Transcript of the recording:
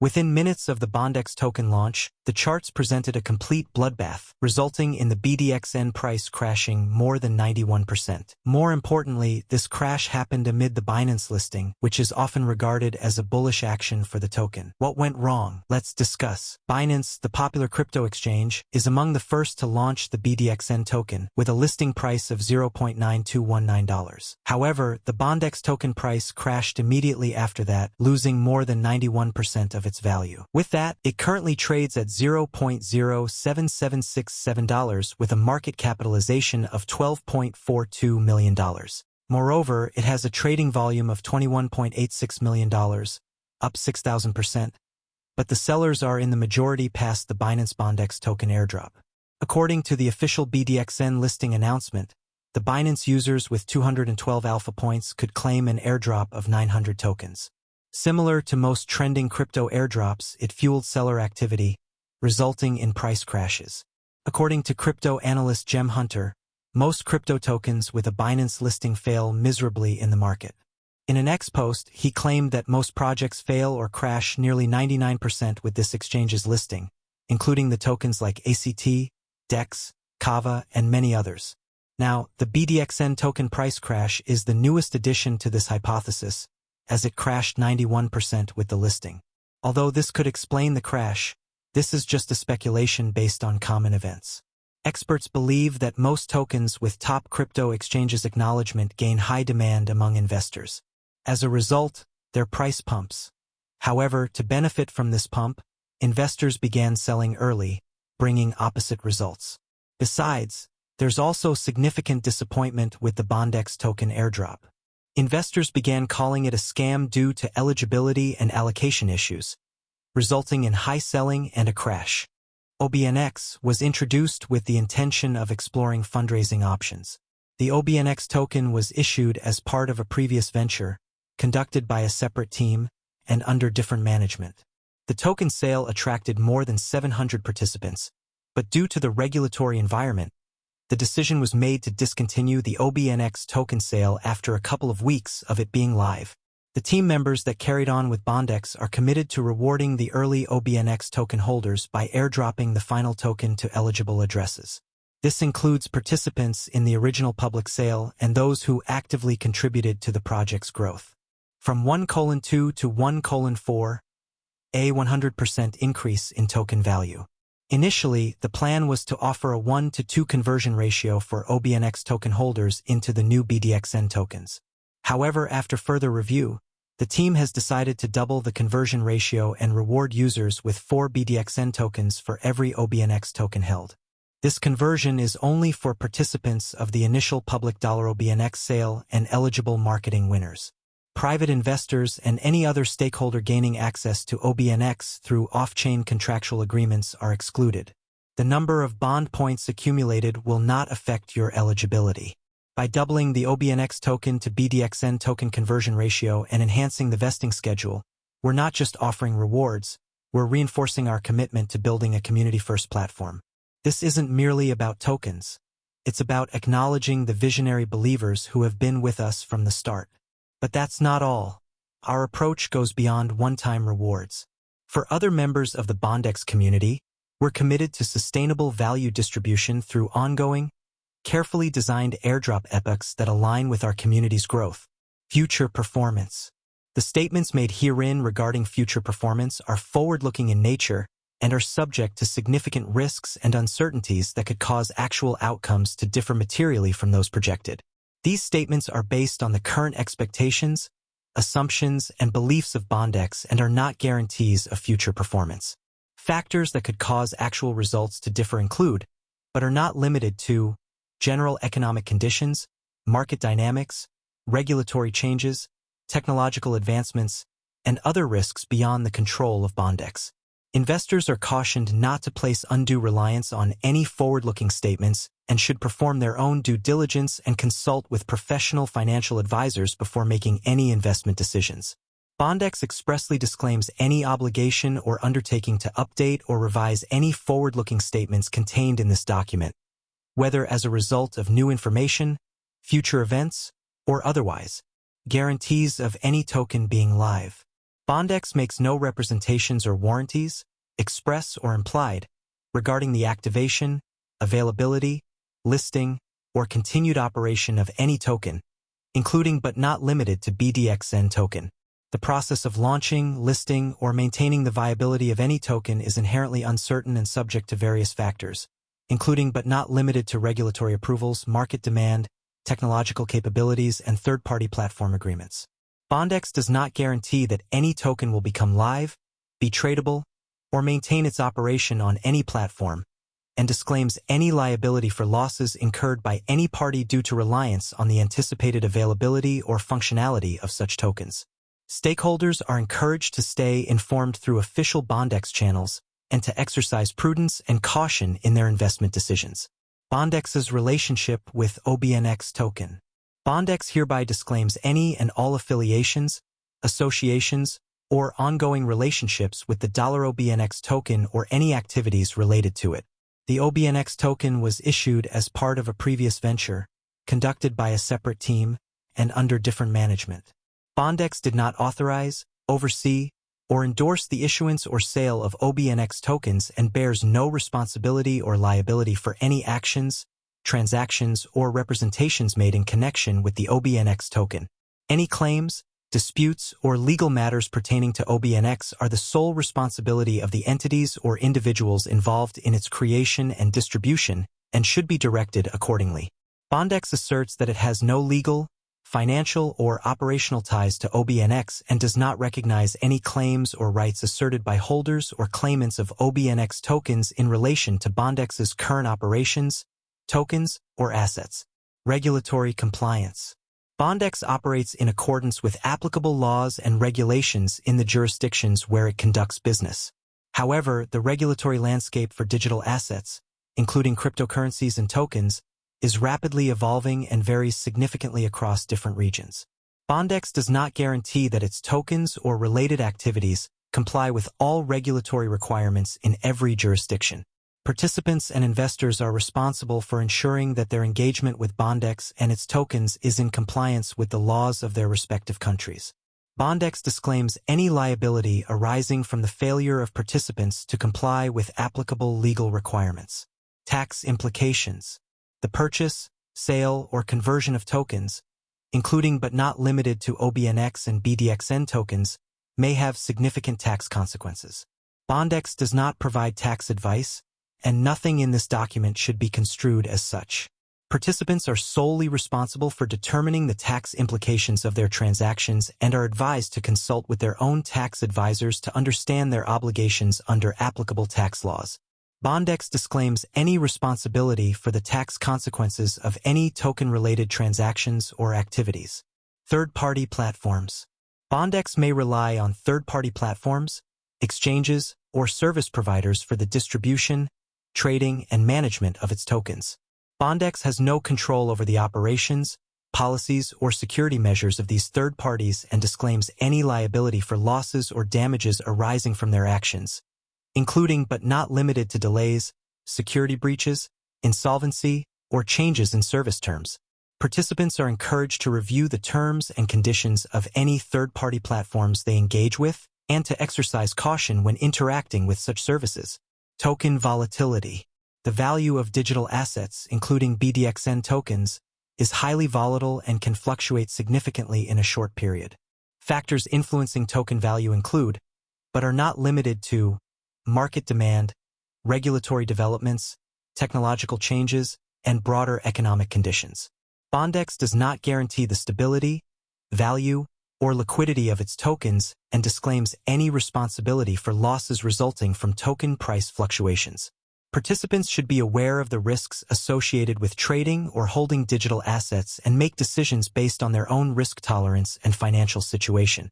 Within minutes of the Bondex token launch, the charts presented a complete bloodbath, resulting in the BDXN price crashing more than 91%. More importantly, this crash happened amid the Binance listing, which is often regarded as a bullish action for the token. What went wrong? Let's discuss. Binance, the popular crypto exchange, is among the first to launch the BDXN token, with a listing price of $0.9219. However, the Bondex token price crashed immediately after that, losing more than 91% of its value. With that, it currently trades at $0.07767 with a market capitalization of $12.42 million. Moreover, it has a trading volume of $21.86 million, up 6,000%, but the sellers are in the majority past the Binance Bondex token airdrop. According to the official BDXN listing announcement, the Binance users with 212 alpha points could claim an airdrop of 900 tokens. Similar to most trending crypto airdrops, it fueled seller activity, resulting in price crashes. According to crypto analyst Gem Hunter, most crypto tokens with a Binance listing fail miserably in the market. In an X post, he claimed that most projects fail or crash nearly 99% with this exchange's listing, including the tokens like ACT, DEX, Kava, and many others. Now, the BDXN token price crash is the newest addition to this hypothesis, as it crashed 91% with the listing. Although this could explain the crash, this is just a speculation based on common events. Experts believe that most tokens with top crypto exchanges acknowledgement gain high demand among investors. As a result, their price pumps. However, to benefit from this pump, investors began selling early, bringing opposite results. Besides, there's also significant disappointment with the Bondex token airdrop. Investors began calling it a scam due to eligibility and allocation issues, resulting in high selling and a crash. OBNX was introduced with the intention of exploring fundraising options. The OBNX token was issued as part of a previous venture, conducted by a separate team and under different management. The token sale attracted more than 700 participants, but due to the regulatory environment, the decision was made to discontinue the OBNX token sale after a couple of weeks of it being live. The team members that carried on with Bondex are committed to rewarding the early OBNX token holders by airdropping the final token to eligible addresses. This includes participants in the original public sale and those who actively contributed to the project's growth. From 1:2 to 1:4, a 100% increase in token value. Initially, the plan was to offer a 1-to-2 conversion ratio for OBNX token holders into the new BDXN tokens. However, after further review, the team has decided to double the conversion ratio and reward users with 4 BDXN tokens for every OBNX token held. This conversion is only for participants of the initial public $OBNX sale and eligible marketing winners. Private investors and any other stakeholder gaining access to OBNX through off-chain contractual agreements are excluded. The number of bond points accumulated will not affect your eligibility. By doubling the OBNX token to BDXN token conversion ratio and enhancing the vesting schedule, we're not just offering rewards, we're reinforcing our commitment to building a community-first platform. This isn't merely about tokens. It's about acknowledging the visionary believers who have been with us from the start. But that's not all. Our approach goes beyond one-time rewards. For other members of the Bondex community, we're committed to sustainable value distribution through ongoing, carefully designed airdrop epochs that align with our community's growth. Future performance. The statements made herein regarding future performance are forward-looking in nature and are subject to significant risks and uncertainties that could cause actual outcomes to differ materially from those projected. These statements are based on the current expectations, assumptions, and beliefs of Bondex and are not guarantees of future performance. Factors that could cause actual results to differ include, but are not limited to, general economic conditions, market dynamics, regulatory changes, technological advancements, and other risks beyond the control of Bondex. Investors are cautioned not to place undue reliance on any forward-looking statements and should perform their own due diligence and consult with professional financial advisors before making any investment decisions. Bondex expressly disclaims any obligation or undertaking to update or revise any forward-looking statements contained in this document, whether as a result of new information, future events, or otherwise. Guarantees of any token being live. Bondex makes no representations or warranties, express or implied, regarding the activation, availability, listing, or continued operation of any token, including but not limited to BDXN token. The process of launching, listing, or maintaining the viability of any token is inherently uncertain and subject to various factors, including but not limited to regulatory approvals, market demand, technological capabilities, and third-party platform agreements. Bondex does not guarantee that any token will become live, be tradable, or maintain its operation on any platform, and disclaims any liability for losses incurred by any party due to reliance on the anticipated availability or functionality of such tokens. Stakeholders are encouraged to stay informed through official Bondex channels and to exercise prudence and caution in their investment decisions. Bondex's relationship with OBNX token. Bondex hereby disclaims any and all affiliations, associations, or ongoing relationships with the $OBNX token or any activities related to it. The OBNX token was issued as part of a previous venture, conducted by a separate team, and under different management. Bondex did not authorize, oversee, or endorse the issuance or sale of OBNX tokens and bears no responsibility or liability for any actions, transactions, or representations made in connection with the OBNX token. Any claims, disputes, or legal matters pertaining to OBNX are the sole responsibility of the entities or individuals involved in its creation and distribution and should be directed accordingly. Bondex asserts that it has no legal, financial, or operational ties to OBNX and does not recognize any claims or rights asserted by holders or claimants of OBNX tokens in relation to Bondex's current operations, tokens, or assets. Regulatory compliance. Bondex operates in accordance with applicable laws and regulations in the jurisdictions where it conducts business. However, the regulatory landscape for digital assets, including cryptocurrencies and tokens, is rapidly evolving and varies significantly across different regions. Bondex does not guarantee that its tokens or related activities comply with all regulatory requirements in every jurisdiction. Participants and investors are responsible for ensuring that their engagement with Bondex and its tokens is in compliance with the laws of their respective countries. Bondex disclaims any liability arising from the failure of participants to comply with applicable legal requirements. Tax implications. The purchase, sale, or conversion of tokens, including but not limited to OBNX and BDXN tokens, may have significant tax consequences. Bondex does not provide tax advice, and nothing in this document should be construed as such. Participants are solely responsible for determining the tax implications of their transactions and are advised to consult with their own tax advisors to understand their obligations under applicable tax laws. Bondex disclaims any responsibility for the tax consequences of any token-related transactions or activities. Third-party platforms. Bondex may rely on third-party platforms, exchanges, or service providers for the distribution, trading, and management of its tokens. Bondex has no control over the operations, policies, or security measures of these third parties and disclaims any liability for losses or damages arising from their actions, including but not limited to delays, security breaches, insolvency, or changes in service terms. Participants are encouraged to review the terms and conditions of any third-party platforms they engage with and to exercise caution when interacting with such services. Token volatility. The value of digital assets, including BDXN tokens, is highly volatile and can fluctuate significantly in a short period. Factors influencing token value include, but are not limited to, market demand, regulatory developments, technological changes, and broader economic conditions. Bondex does not guarantee the stability, value, or liquidity of its tokens and disclaims any responsibility for losses resulting from token price fluctuations. Participants should be aware of the risks associated with trading or holding digital assets and make decisions based on their own risk tolerance and financial situation.